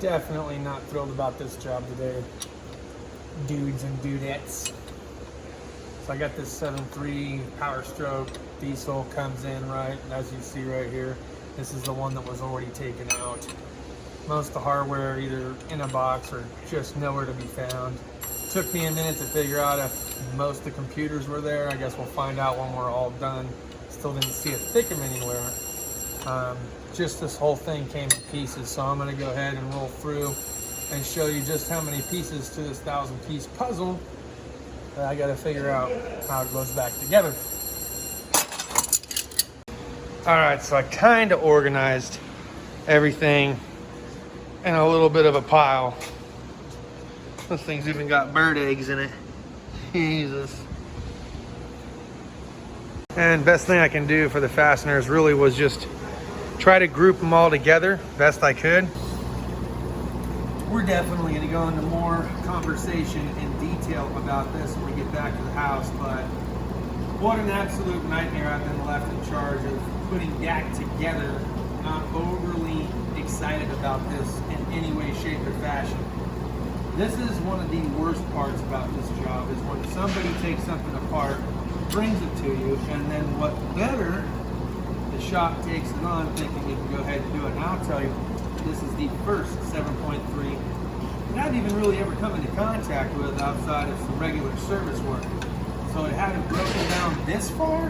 Definitely not thrilled about this job today, dudes and dudettes. So I got this 7.3 Power Stroke diesel comes in, right, and as you see right here, this is the one that was already taken out. Most of the hardware either in a box or just nowhere to be found. Took me a minute to figure out if most of the computers were there. I guess we'll find out when we're all done. Still didn't see a Thickem anywhere. Just this whole thing came to pieces, so I'm going to go ahead and roll through and show you just how many pieces to this 1,000-piece puzzle that I got to figure out how it goes back together. All right, so I kind of organized everything in a little bit of a pile. This thing's even got bird eggs in it. Jesus. And best thing I can do for the fasteners really was just try to group them all together best I could. We're definitely going to go into more conversation in detail about this when we get back to the house, but what an absolute nightmare. I've been left in charge of putting DAC together. Not overly excited about this in any way, shape, or fashion. This is one of the worst parts about this job, is when somebody takes something apart, brings it to you, and then what better, the shop takes it on thinking you can go ahead and do it. And I'll tell you, this is the first 7.3 that I've even really ever come into contact with outside of some regular service work. So it hadn't broken down this far.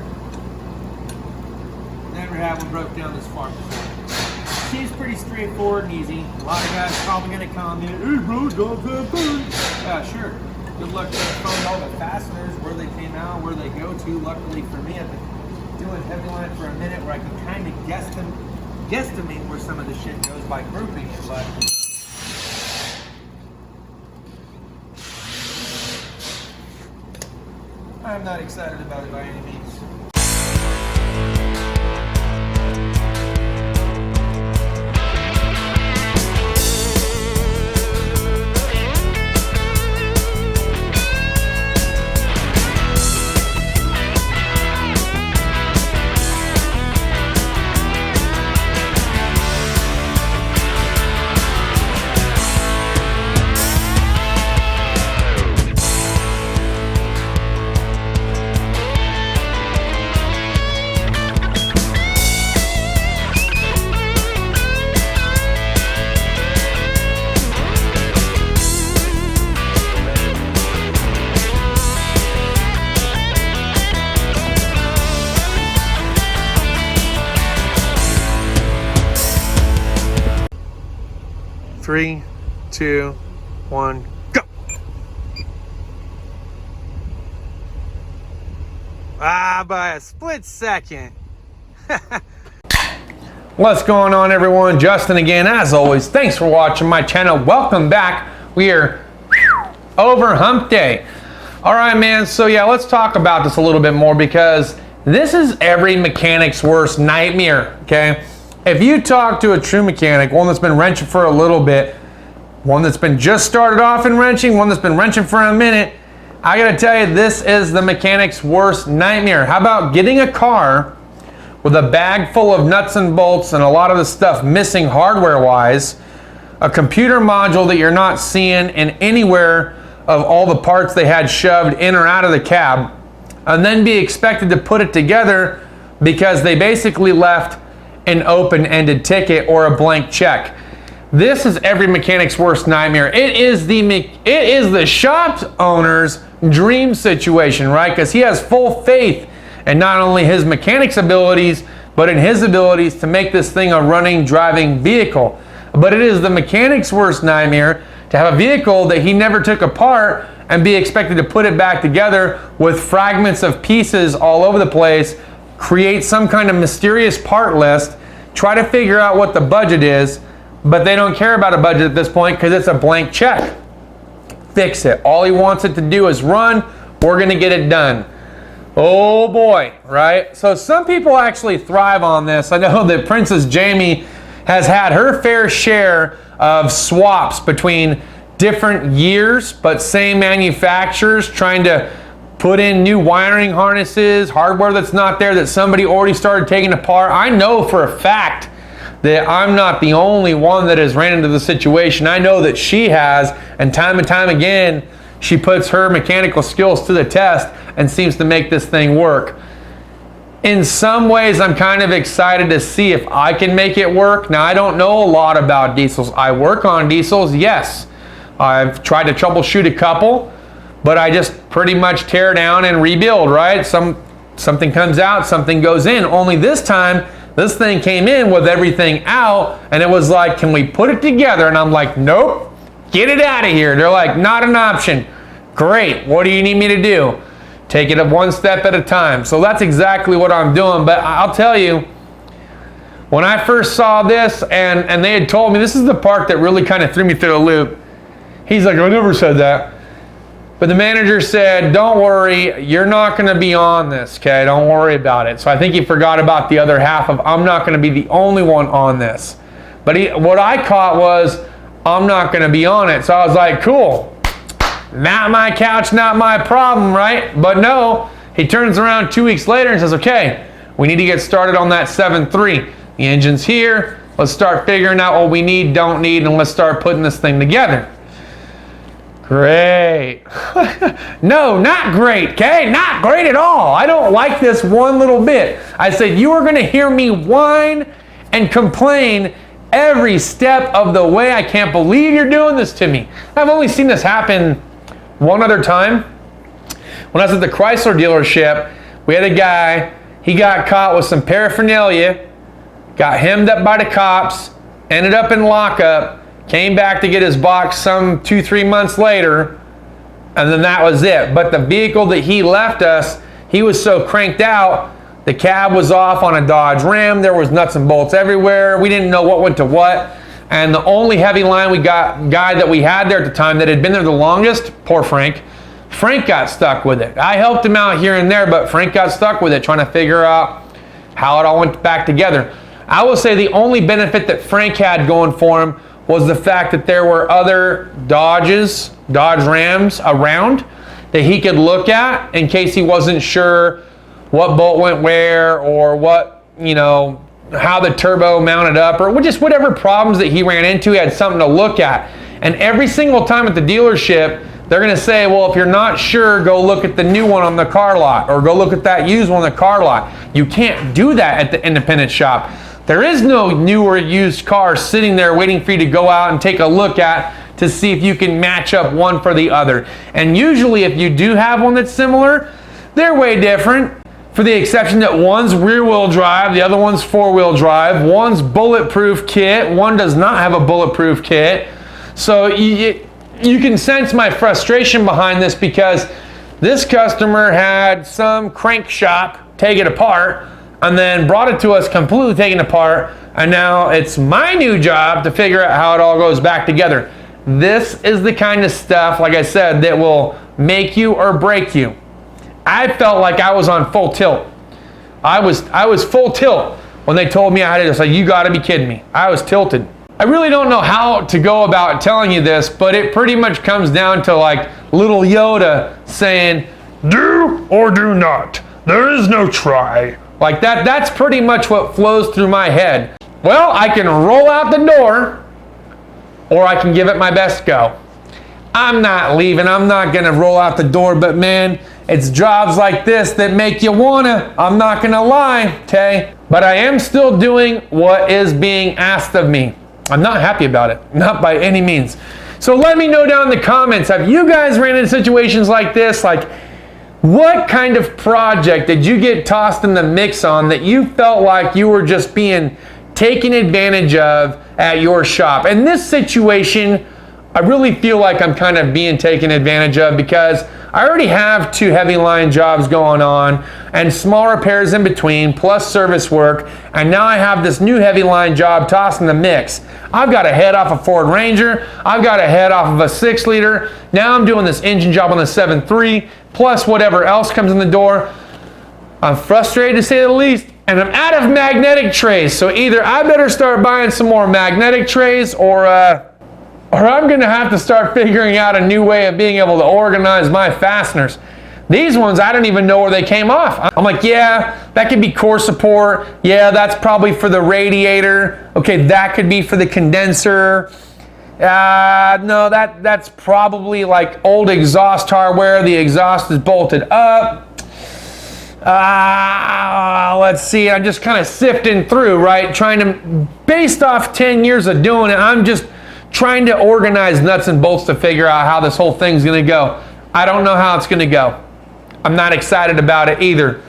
Never had one broke down this far before. Seems pretty straightforward and easy. A lot of guys probably going to comment, hey bro, don't have fun. Yeah, sure. Good luck finding all the fasteners, where they came out, where they go to. Luckily for me, I've been doing heavy line for a minute where I can kind of guesstimate where some of the shit goes by grouping it, but I'm not excited about it by any means. Three, two, one, go! By a split second. What's going on, everyone? Justin again, as always. Thanks for watching my channel. Welcome back. We are over hump day. All right, man. So yeah, let's talk about this a little bit more, because this is every mechanic's worst nightmare, okay? If you talk to a true mechanic, one that's been wrenching for a little bit, one that's been just started off in wrenching, one that's been wrenching for a minute, I gotta tell you, this is the mechanic's worst nightmare. How about getting a car with a bag full of nuts and bolts and a lot of the stuff missing hardware-wise, a computer module that you're not seeing in anywhere of all the parts they had shoved in or out of the cab, and then be expected to put it together because they basically left an open-ended ticket or a blank check. This is every mechanic's worst nightmare. It is the shop owner's dream situation, right? Because he has full faith in not only his mechanic's abilities, but in his abilities to make this thing a running, driving vehicle. But it is the mechanic's worst nightmare to have a vehicle that he never took apart and be expected to put it back together with fragments of pieces all over the place, create some kind of mysterious part list, try to figure out what the budget is, but they don't care about a budget at this point because it's a blank check. Fix it. All he wants it to do is run. We're going to get it done. Oh boy, right? So some people actually thrive on this. I know that Princess Jamie has had her fair share of swaps between different years, but same manufacturers, trying to put in new wiring harnesses, hardware that's not there that somebody already started taking apart. I know for a fact that I'm not the only one that has ran into the situation. I know that she has, and time again, she puts her mechanical skills to the test and seems to make this thing work. In some ways, I'm kind of excited to see if I can make it work. Now, I don't know a lot about diesels. I work on diesels, yes. I've tried to troubleshoot a couple, but I just pretty much tear down and rebuild, right? Something comes out, something goes in. Only this time, this thing came in with everything out, and it was like, can we put it together? And I'm like, nope, get it out of here. They're like, not an option. Great, what do you need me to do? Take it one step at a time. So that's exactly what I'm doing. But I'll tell you, when I first saw this and they had told me, this is the part that really kind of threw me through a loop. He's like, I never said that. But the manager said, don't worry, you're not going to be on this, okay? Don't worry about it. So I think he forgot about the other half of, I'm not going to be the only one on this. But what I caught was, I'm not going to be on it. So I was like, cool. Not my couch, not my problem, right? But no, he turns around 2 weeks later and says, okay, we need to get started on that 7.3. The engine's here. Let's start figuring out what we need, don't need, and let's start putting this thing together. Great. No, not great, okay? Not great at all. I don't like this one little bit. I said, you are going to hear me whine and complain every step of the way. I can't believe you're doing this to me. I've only seen this happen one other time. When I was at the Chrysler dealership, we had a guy, he got caught with some paraphernalia, got hemmed up by the cops, ended up in lockup, came back to get his box some 2-3 months later, and then that was it. But the vehicle that he left us, he was so cranked out, the cab was off on a Dodge Ram, there was nuts and bolts everywhere, we didn't know what went to what. And the only heavy line guy that we had there at the time that had been there the longest, poor Frank got stuck with it. I helped him out here and there, but Frank got stuck with it, trying to figure out how it all went back together. I will say the only benefit that Frank had going for him was the fact that there were other Dodge Rams around that he could look at in case he wasn't sure what bolt went where, or what, how the turbo mounted up, or just whatever problems that he ran into, he had something to look at. And every single time at the dealership, they're going to say, well, if you're not sure, go look at the new one on the car lot, or go look at that used one on the car lot. You can't do that at the independent shop. There is no new or used car sitting there waiting for you to go out and take a look at to see if you can match up one for the other. And usually if you do have one that's similar, they're way different, for the exception that one's rear-wheel drive, the other one's four-wheel drive, one's bulletproof kit, one does not have a bulletproof kit. So you can sense my frustration behind this, because this customer had some crank shop take it apart and then brought it to us completely taken apart, and now it's my new job to figure out how it all goes back together. This is the kind of stuff, like I said, that will make you or break you. I felt like I was on full tilt. I was full tilt when they told me I had to. It's like, you got to be kidding me. I was tilted. I really don't know how to go about telling you this, but it pretty much comes down to like little Yoda saying, do or do not. There is no try. Like that's pretty much what flows through my head. Well, I can roll out the door, or I can give it my best go. I'm not leaving. I'm not going to roll out the door, but man, it's jobs like this that make you wanna. I'm not gonna lie, okay? But I am still doing what is being asked of me. I'm not happy about it, not by any means. So let me know down in the comments, have you guys ran into situations like this? Like, what kind of project did you get tossed in the mix on that you felt like you were just being taken advantage of at your shop? In this situation, I really feel like I'm kind of being taken advantage of, because I already have 2 heavy line jobs going on and small repairs in between, plus service work, and now I have this new heavy line job tossed in the mix. I've got a head off a Ford Ranger, I've got a head off of a 6-liter, now I'm doing this engine job on the 7.3, plus whatever else comes in the door. I'm frustrated to say the least, and I'm out of magnetic trays, so either I better start buying some more magnetic trays, or I'm going to have to start figuring out a new way of being able to organize my fasteners. These ones, I don't even know where they came off. I'm like, yeah, that could be core support. Yeah, that's probably for the radiator. Okay, that could be for the condenser. No, that's probably like old exhaust hardware. The exhaust is bolted up. Let's see, I'm just kind of sifting through, right? Trying to, based off 10 years of doing it, I'm just trying to organize nuts and bolts to figure out how this whole thing's gonna go. I don't know how it's gonna go. I'm not excited about it either.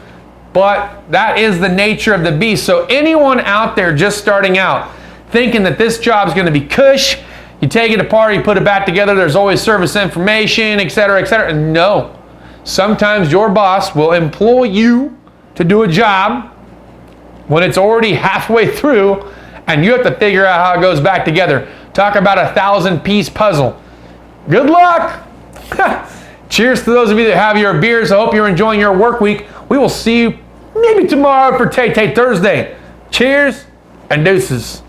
But that is the nature of the beast. So anyone out there just starting out, thinking that this job's gonna be cush, you take it apart, you put it back together, there's always service information, etc., etc. No. Sometimes your boss will employ you to do a job when it's already halfway through and you have to figure out how it goes back together. Talk about a 1,000-piece puzzle. Good luck! Cheers to those of you that have your beers. I hope you're enjoying your work week. We will see you maybe tomorrow for Tay Tay Thursday. Cheers and deuces.